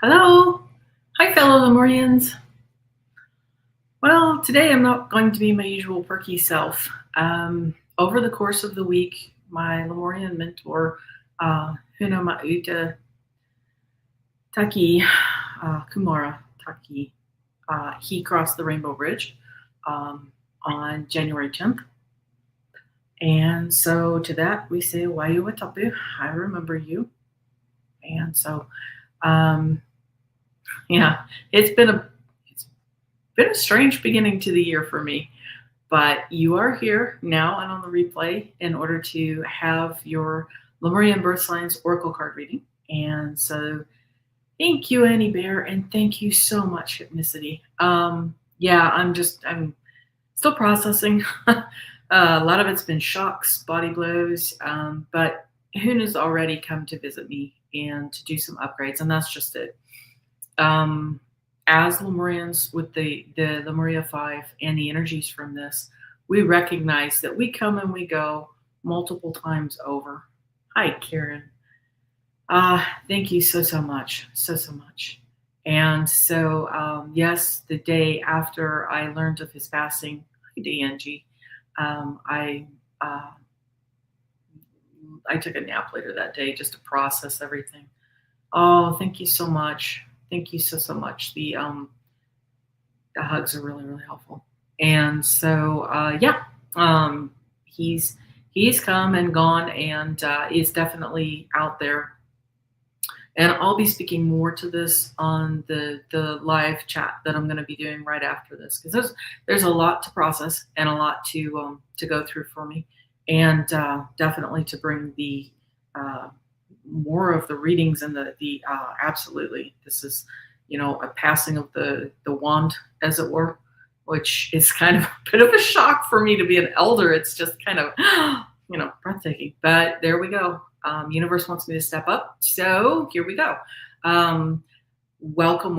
Hello. Hi, fellow Lemurians. Well, today I'm not going to be my usual perky self. Over the course of the week, my Lemurian mentor, Huna Ma'uta Taki Kumara Taki, he crossed the Rainbow Bridge on January 10th. And so to that, we say, Wayu Watapu, I remember you. And so, um, yeah, it's been a strange beginning to the year for me, but you are here now and on the replay in order to have your Lemurian Birthsigns Oracle card reading. And so thank you, Annie Bear, and thank you so much, Hypnicity. I'm still processing. A lot of it's been shocks, body blows, but Hoon has already come to visit me and to do some upgrades, and that's just it. As Lemurians with the Lemuria 5 and the energies from this, we recognize that we come and we go multiple times over. Hi, Karen. Thank you so much. So much. And so, yes, the day after I learned of his passing, hi, Angie, I took a nap later that day just to process everything. Oh, thank you so much. Thank you so much. The hugs are really helpful. And so he's come and gone and is definitely out there. And I'll be speaking more to this on the live chat that I'm going to be doing right after this, because there's a lot to process and a lot to go through for me, and definitely to bring the more of the readings and the absolutely, this is a passing of the wand, as it were, which is kind of a bit of a shock for me to be an elder. It's just kind of breathtaking, but there we go. Universe wants me to step up, so here we go. Welcome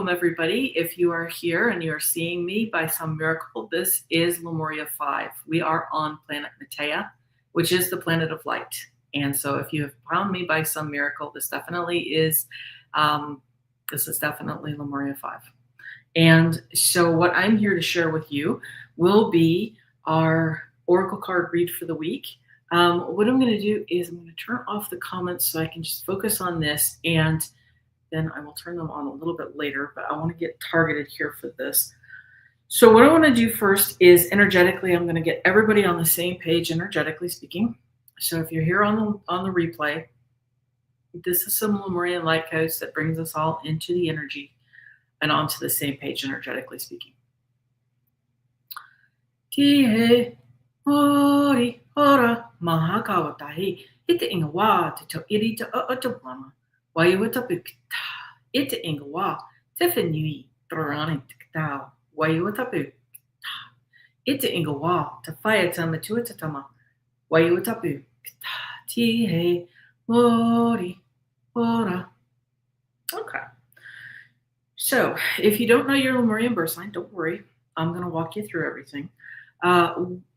everybody. If you are here and you are seeing me by some miracle, this is Lemuria 5. We are on planet Matea, which is the planet of light. And so if you have found me by some miracle, this definitely is definitely Lemuria 5. And so what I'm here to share with you will be our Oracle card read for the week. What I'm going to do is I'm going to turn off the comments so I can just focus on this, and then I will turn them on a little bit later, but I want to get targeted here for this. So what I want to do first is energetically, I'm going to get everybody on the same page, energetically speaking. So if you're here on the replay, this is some Lemurian light codes that brings us all into the energy and onto the same page, energetically speaking. Tihe ori ora mahakawatahi ite ingawa to iri to otopana wayuatapikta ite ingawa tifanui torani tikta wayuatapikta ite ingawa to fayatama tuatatama wayuatapikta tihe ori ora. Okay. So if you don't know your Lemurian birth sign, don't worry. I'm going to walk you through everything.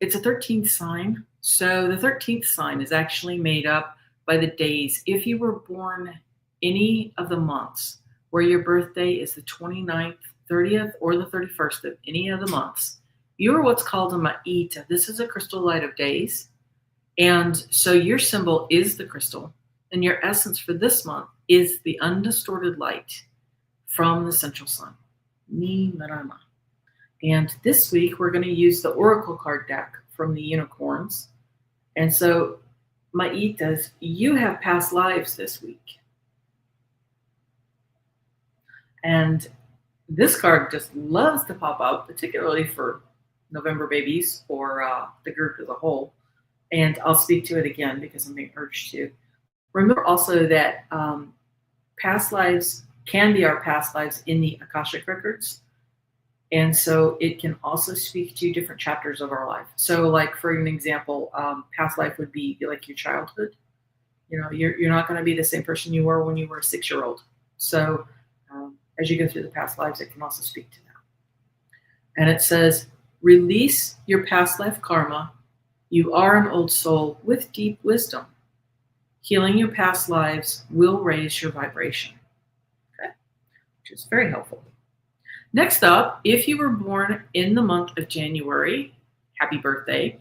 It's a 13th sign. So the 13th sign is actually made up by the days. If you were born any of the months where your birthday is the 29th, 30th, or the 31st of any of the months, you are what's called a ma'ita. This is a crystal light of days. And so your symbol is the crystal, and your essence for this month is the undistorted light from the central sun. Ni Marama. And this week, we're going to use the Oracle card deck from the unicorns. And so, Ma'itas, you have past lives this week. And this card just loves to pop out, particularly for November babies or the group as a whole. And I'll speak to it again because I'm being urged to. Remember also that past lives can be our past lives in the Akashic records. And so it can also speak to different chapters of our life. So like, for an example, past life would be like your childhood. You're not going to be the same person you were when you were a 6-year-old. So as you go through the past lives, it can also speak to that. And it says, release your past life karma. You are an old soul with deep wisdom. Healing your past lives will raise your vibration. which is very helpful. Next up, if you were born in the month of January, happy birthday.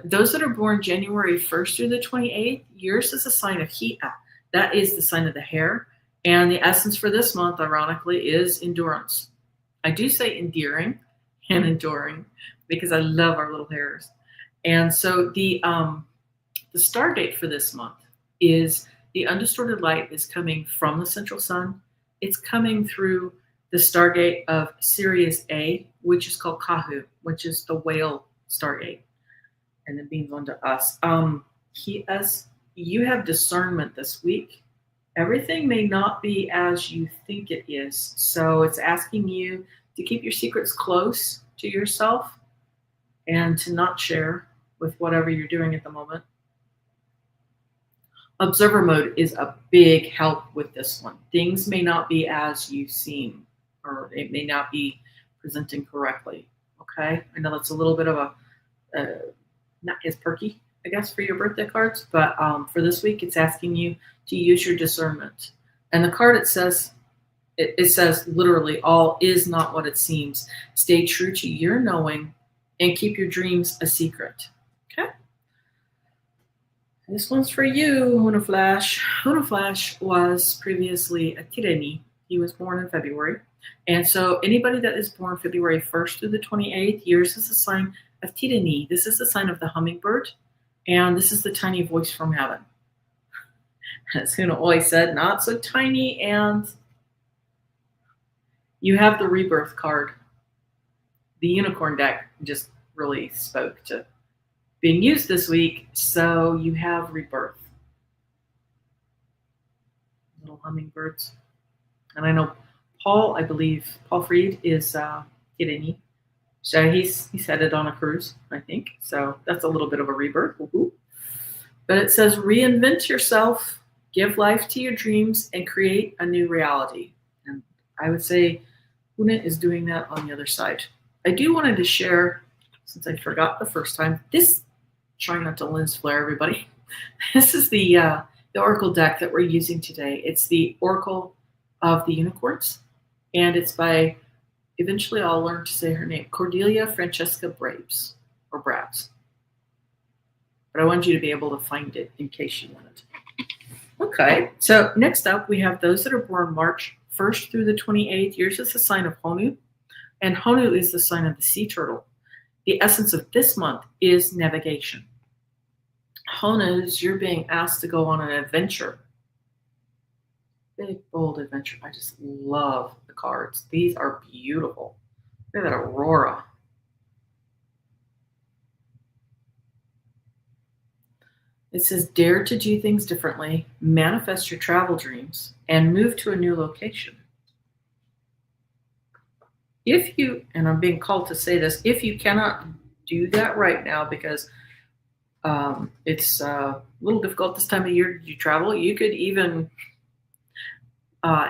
Those that are born January 1st through the 28th, yours is a sign of Hea. That is the sign of the Hare. And the essence for this month, ironically, is endurance. I do say endearing and enduring because I love our little hares. And so the Stargate for this month is the undistorted light is coming from the central sun. It's coming through the Stargate of Sirius A, which is called KaHu, which is the Whale Stargate, and it means unto us. You have discernment this week. Everything may not be as you think it is, so it's asking you to keep your secrets close to yourself and to not share with whatever you're doing at the moment. Observer mode is a big help with this one. Things may not be as you seem, or it may not be presenting correctly. Okay, I know that's a little bit of a not as perky, I guess, for your birthday cards, but for this week, it's asking you to use your discernment. And the card, it says literally, all is not what it seems. Stay true to your knowing and keep your dreams a secret. Okay. This one's for you, Huna Flash. Huna Flash was previously a Tireni. He was born in February. And so anybody that is born February 1st through the 28th, yours is a sign of Tireni. This is the sign of the hummingbird. And this is the tiny voice from heaven. As Huna always said, not so tiny. And you have the rebirth card. The unicorn deck just really spoke to being used this week, so you have rebirth. Little hummingbirds. And I know Paul, I believe, Paul Freed is Tireni. So he's headed on a cruise, I think. So that's a little bit of a rebirth. Woo-hoo. But it says, reinvent yourself, give life to your dreams, and create a new reality. And I would say Huna is doing that on the other side. I do wanted to share, since I forgot the first time, this, trying not to lens flare everybody. This is the Oracle deck that we're using today. It's the Oracle of the Unicorns, and it's by, eventually I'll learn to say her name, Cordelia Francesca Brabes, or Brabs. But I want you to be able to find it in case you want it. Okay, so next up we have those that are born March 1st through the 28th. Yours is the sign of Honu, and Honu is the sign of the sea turtle. The essence of this month is navigation. Honus, you're being asked to go on an adventure. Big, bold adventure. I just love the cards. These are beautiful. Look at that aurora. It says, dare to do things differently, manifest your travel dreams, and move to a new location. If you, and I'm being called to say this, if you cannot do that right now because it's a little difficult this time of year to travel, you could even,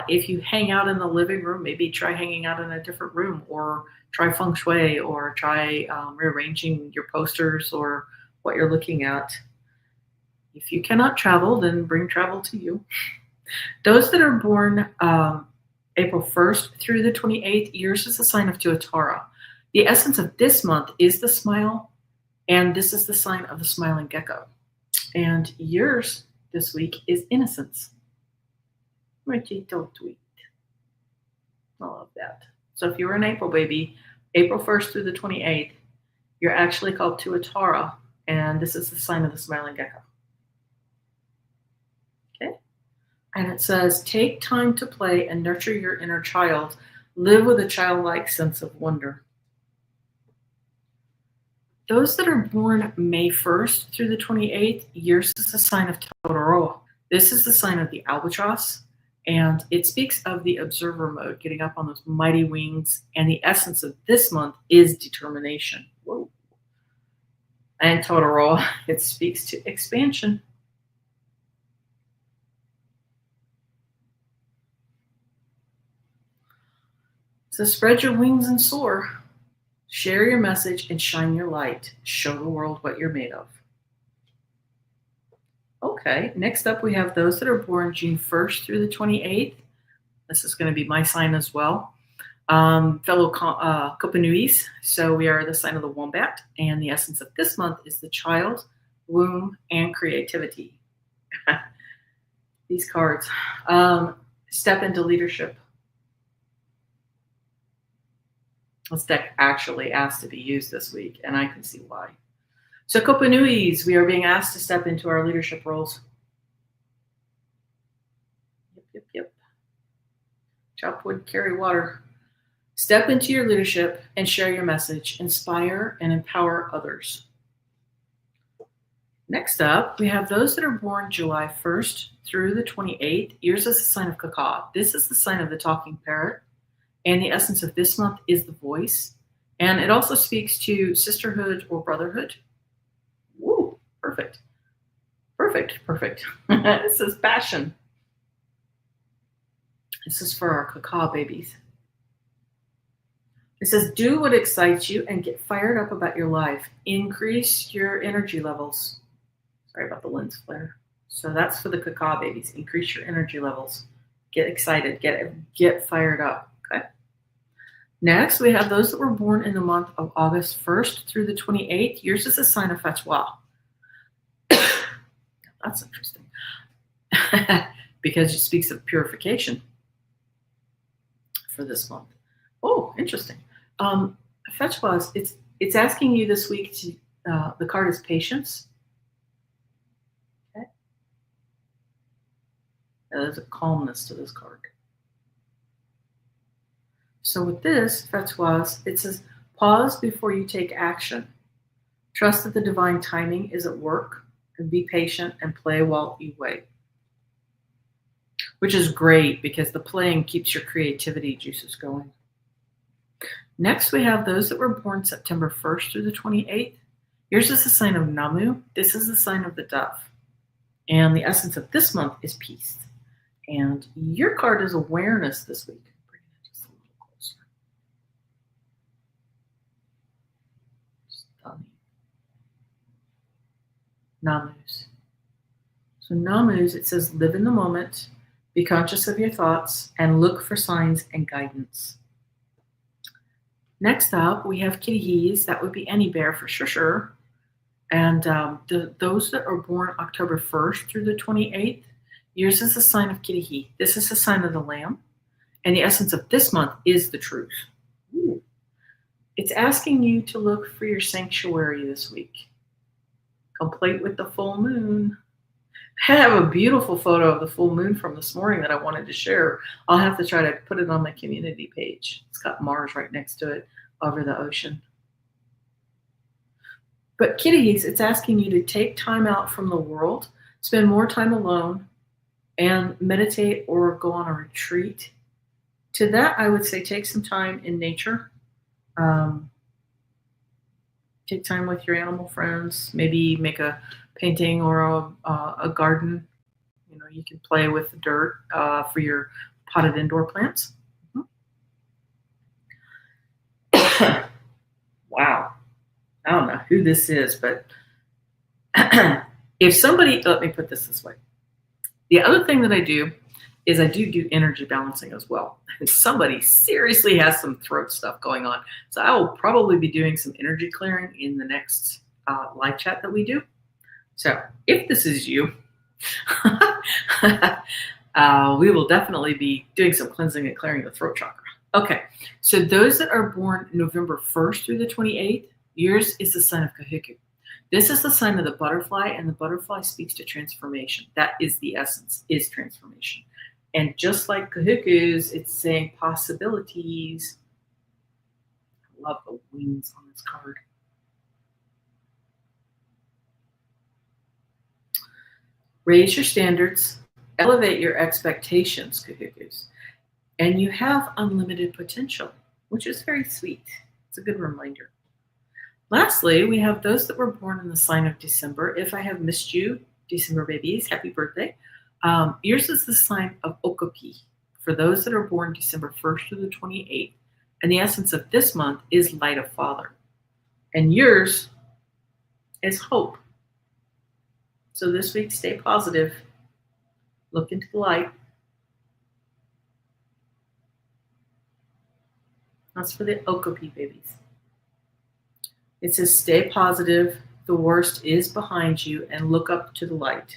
if you hang out in the living room, maybe try hanging out in a different room, or try feng shui, or try rearranging your posters or what you're looking at. If you cannot travel, then bring travel to you. Those that are born April 1st through the 28th, yours is a sign of Tuatara. The essence of this month is the smile, and this is the sign of the smiling gecko. And yours this week is innocence. Tweet. I love that. So if you're an April baby, April 1st through the 28th, you're actually called Tuatara, and this is the sign of the smiling gecko. Okay? And it says, take time to play and nurture your inner child. Live with a childlike sense of wonder. Those that are born May 1st through the 28th, yours is the sign of Totoroa. This is the sign of the albatross, and it speaks of the observer mode, getting up on those mighty wings, and the essence of this month is determination. Whoa. And Totoroa, it speaks to expansion. So spread your wings and soar. Share your message and shine your light. Show the world what you're made of. Okay, next up we have those that are born June 1st through the 28th. This is going to be my sign as well. Fellow Kopanuis. So we are the sign of the wombat, and the essence of this month is the child, womb, and creativity. These cards. Step into leadership. This deck actually asked to be used this week, and I can see why. So Kopanuis, we are being asked to step into our leadership roles. Yep. Chop wood, carry water. Step into your leadership and share your message. Inspire and empower others. Next up, we have those that are born July 1st through the 28th. Yours is the sign of KaHu. This is the sign of the talking parrot. And the essence of this month is the voice. And it also speaks to sisterhood or brotherhood. Woo, perfect. This is passion. This is for our KaHu babies. It says, do what excites you and get fired up about your life. Increase your energy levels. Sorry about the lens flare. So that's for the KaHu babies. Increase your energy levels. Get excited. Get fired up. Okay. Next, we have those that were born in the month of August 1st through the 28th. Yours is a sign of Fetchwa. That's interesting. Because it speaks of purification for this month. Oh, interesting. Fetchwa, it's asking you this week to, the card is patience. Okay. Now, there's a calmness to this card. So with this, Fetchwa, it says, pause before you take action. Trust that the divine timing is at work, and be patient and play while you wait. Which is great because the playing keeps your creativity juices going. Next, we have those that were born September 1st through the 28th. Yours is the sign of Namu. This is the sign of the dove. And the essence of this month is peace. And your card is awareness this week. Bring it just a little closer. Stunning. Namus. So Namus, it says, live in the moment, be conscious of your thoughts, and look for signs and guidance. Next up, we have Kitties. That would be any bear for sure. And those that are born October 1st through the 28th, yours is a sign of Kitty. This is a sign of the lamb. And the essence of this month is the truth. Ooh. It's asking you to look for your sanctuary this week. Complete with the full moon. I have a beautiful photo of the full moon from this morning that I wanted to share. I'll have to try to put it on my community page. It's got Mars right next to it over the ocean. But Kitties, it's asking you to take time out from the world, spend more time alone, and meditate or go on a retreat. To that, I would say take some time in nature. Take time with your animal friends. Maybe make a painting or a garden. You know, you can play with the dirt for your potted indoor plants. Mm-hmm. Wow. I don't know who this is, but if somebody, let me put this way. The other thing that I do is I do energy balancing as well. And somebody seriously has some throat stuff going on. So I will probably be doing some energy clearing in the next live chat that we do. So if this is you, we will definitely be doing some cleansing and clearing the throat chakra. Okay, so those that are born November 1st through the 28th, yours is the sign of KaHu. This is the sign of the butterfly, and the butterfly speaks to transformation. That is the essence, is transformation. And just like KaHu's, it's saying possibilities. I love the wings on this card. Raise your standards, elevate your expectations, KaHu's. And you have unlimited potential, which is very sweet. It's a good reminder. Lastly, we have those that were born in the sign of December. If I have missed you, December babies, happy birthday. Yours is the sign of Okapi. For those that are born December 1st through the 28th. And the essence of this month is Light of Father. And yours is hope. So this week, stay positive. Look into the light. That's for the Okapi babies. It says, stay positive. The worst is behind you and look up to the light.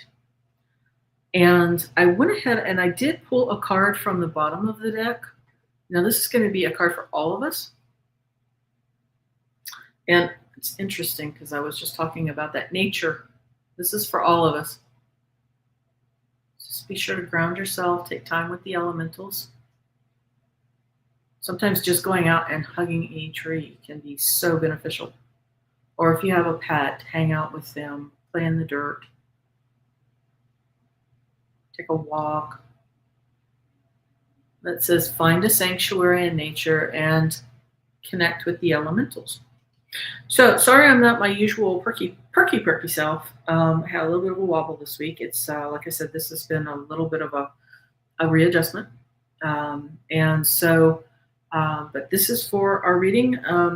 And I went ahead and I did pull a card from the bottom of the deck. Now, this is going to be a card for all of us. And it's interesting because I was just talking about that nature. This is for all of us. Just be sure to ground yourself, take time with the elementals. Sometimes just going out and hugging a tree can be so beneficial. Or if you have a pet, hang out with them, play in the dirt, take a walk. That says find a sanctuary in nature and connect with the elementals. So sorry I'm not my usual perky self. I had a little bit of a wobble this week. It's like I said, this has been a little bit of a readjustment. And so, but this is for our reading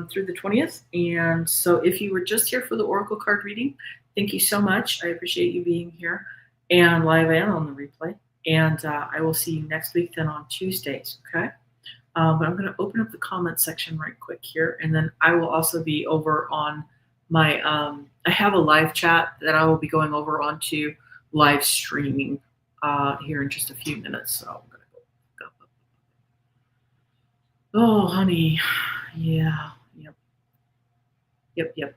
through the 20th. And so if you were just here for the Oracle card reading, thank you so much. I appreciate you being here and live and on the replay. And I will see you next week then on Tuesdays, okay? But I'm going to open up the comment section right quick here. And then I will also be over on my, I have a live chat that I will be going over onto live streaming here in just a few minutes. So I'm going to go. Oh, honey. Yeah. Yep.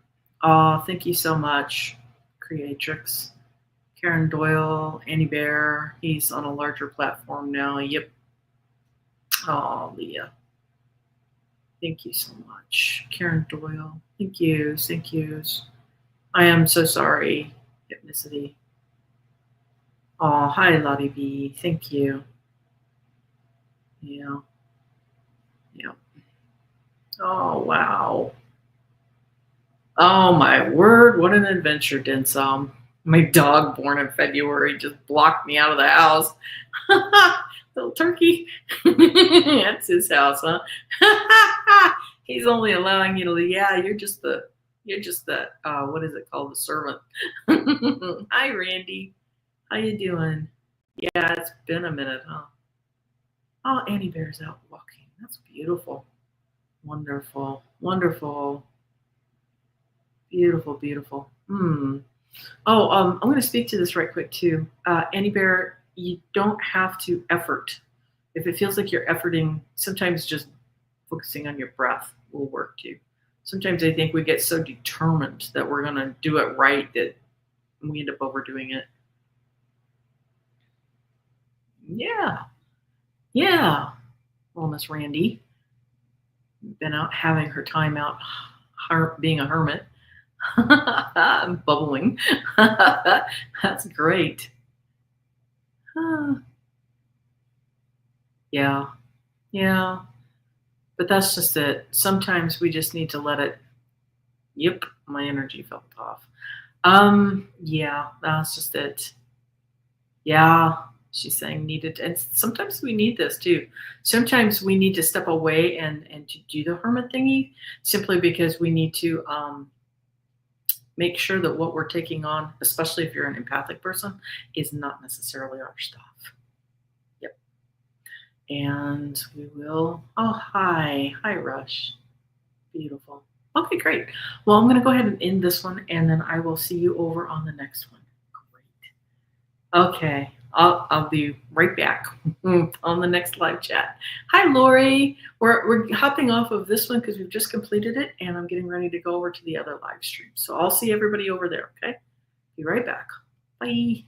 Thank you so much, Creatrix. Karen Doyle, Annie Bear. He's on a larger platform now. Yep. Oh, Leah. Thank you so much. Karen Doyle. Thank you. I am so sorry. Hypnicity. Oh, hi, Lottie B. Thank you. Yeah. Oh, wow. Oh, my word. What an adventure, Densum. My dog, born in February, just blocked me out of the house. Little turkey. That's his house, huh? He's only allowing you to leave. Yeah, you're just the what is it called? The servant. Hi, Randy. How you doing? Yeah, it's been a minute, huh? Oh, Annie Bear's out walking. That's beautiful. Wonderful. Beautiful. Oh, I'm going to speak to this right quick too. Annie Bear, you don't have to effort. If it feels like you're efforting, sometimes just focusing on your breath will work too. Sometimes I think we get so determined that we're going to do it right that we end up overdoing it. Yeah. Well, Miss Randy, been out having her time out, being a hermit. I'm bubbling. That's great. Yeah. But that's just it. Sometimes we just need to let it. Yep, my energy felt off. Yeah, that's just it. Yeah, she's saying needed. And sometimes we need this too. Sometimes we need to step away and to do the hermit thingy simply because we need to make sure that what we're taking on, especially if you're an empathic person, is not necessarily our stuff. Yep. And we will. Oh, hi, Rush. Beautiful. Okay, great. Well, I'm going to go ahead and end this one, and then I will see you over on the next one. Great. Okay. I'll be right back on the next live chat. Hi, Lori. We're hopping off of this one because we've just completed it, and I'm getting ready to go over to the other live stream. So I'll see everybody over there, okay? Be right back. Bye.